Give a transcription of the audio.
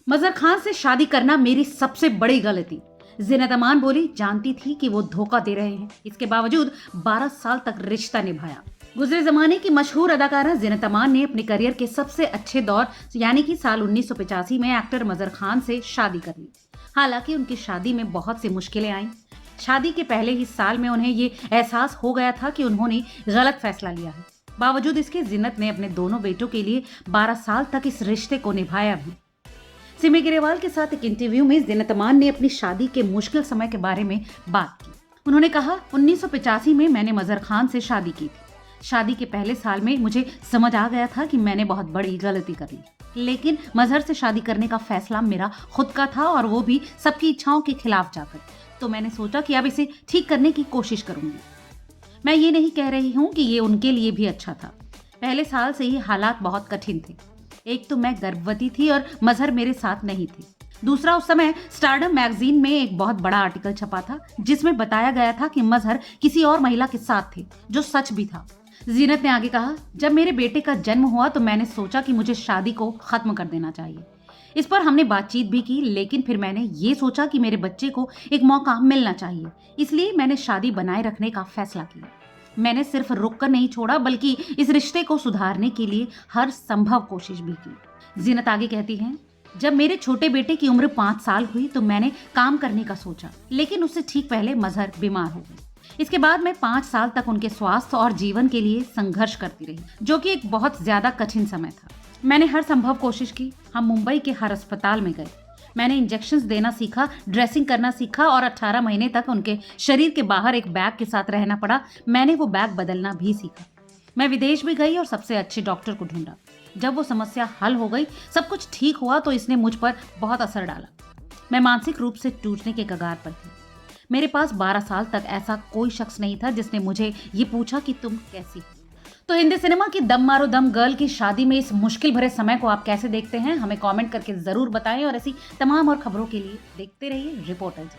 मजहर खान से शादी करना मेरी सबसे बड़ी गलती। जीनत अमान बोली, जानती थी कि वो धोखा दे रहे हैं, इसके बावजूद 12 साल तक रिश्ता निभाया। गुजरे जमाने की मशहूर अदाकारा जीनत अमान ने अपने करियर के सबसे अच्छे दौर यानी कि साल 1985 में एक्टर मजहर खान से शादी कर ली। हालांकि उनकी शादी में बहुत सी मुश्किलें आईं। शादी के पहले ही साल में उन्हें ये एहसास हो गया था कि उन्होंने गलत फैसला लिया है। बावजूद इसके जीनत ने अपने दोनों बेटों के लिए 12 साल तक इस रिश्ते को निभाया भी। सिमी ग्रेवाल के साथ एक इंटरव्यू में जीनत अमान ने अपनी शादी के मुश्किल समय के बारे में बात की। उन्होंने कहा, 1985 में मैंने मजहर खान से शादी की थी। शादी के पहले साल में मुझे समझ आ गया था कि मैंने बहुत बड़ी गलती कर ली, लेकिन मजहर से शादी करने का फैसला मेरा खुद का था और वो भी सबकी इच्छाओं के खिलाफ जाकर। तो मैंने सोचा कि अब इसे ठीक करने की कोशिश करूंगी। मैं ये नहीं कह रही हूँ कि ये उनके लिए भी अच्छा था। पहले साल से ही हालात बहुत कठिन थे। एक तो मैं गर्भवती थी और मजहर मेरे साथ नहीं थी। दूसरा, उस समय स्टारडम मैगजीन में एक बहुत बड़ा आर्टिकल छपा था जिसमें बताया गया था कि मजहर किसी और महिला के साथ थे, जो सच भी था। जीनत ने आगे कहा, जब मेरे बेटे का जन्म हुआ तो मैंने सोचा कि मुझे शादी को खत्म कर देना चाहिए। इस पर हमने बातचीत भी की, लेकिन फिर मैंने ये सोचा कि मेरे बच्चे को एक मौका मिलना चाहिए, इसलिए मैंने शादी बनाए रखने का फैसला किया। मैंने सिर्फ रुक कर नहीं छोड़ा, बल्कि इस रिश्ते को सुधारने के लिए हर संभव कोशिश भी की। जीनत आगे कहती हैं, जब मेरे छोटे बेटे की उम्र 5 साल हुई तो मैंने काम करने का सोचा, लेकिन उससे ठीक पहले मजहर बीमार हो गई। इसके बाद मैं 5 साल तक उनके स्वास्थ्य और जीवन के लिए संघर्ष करती रही, जो कि एक बहुत ज्यादा कठिन समय था। मैंने हर संभव कोशिश की। हम मुंबई के हर अस्पताल में गए। मैंने इंजेक्शंस देना सीखा, ड्रेसिंग करना सीखा और 18 महीने तक उनके शरीर के बाहर एक बैग के साथ रहना पड़ा। मैंने वो बैग बदलना भी सीखा। मैं विदेश भी गई और सबसे अच्छे डॉक्टर को ढूंढा। जब वो समस्या हल हो गई, सब कुछ ठीक हुआ, तो इसने मुझ पर बहुत असर डाला। मैं मानसिक रूप से टूटने के कगार पर थी। मेरे पास 12 साल तक ऐसा कोई शख्स नहीं था जिसने मुझे ये पूछा कि तुम कैसी हो। तो हिंदी सिनेमा की दम मारो दम गर्ल की शादी में इस मुश्किल भरे समय को आप कैसे देखते हैं, हमें कमेंट करके जरूर बताएं और ऐसी तमाम और खबरों के लिए देखते रहिए रिपोर्टर्स।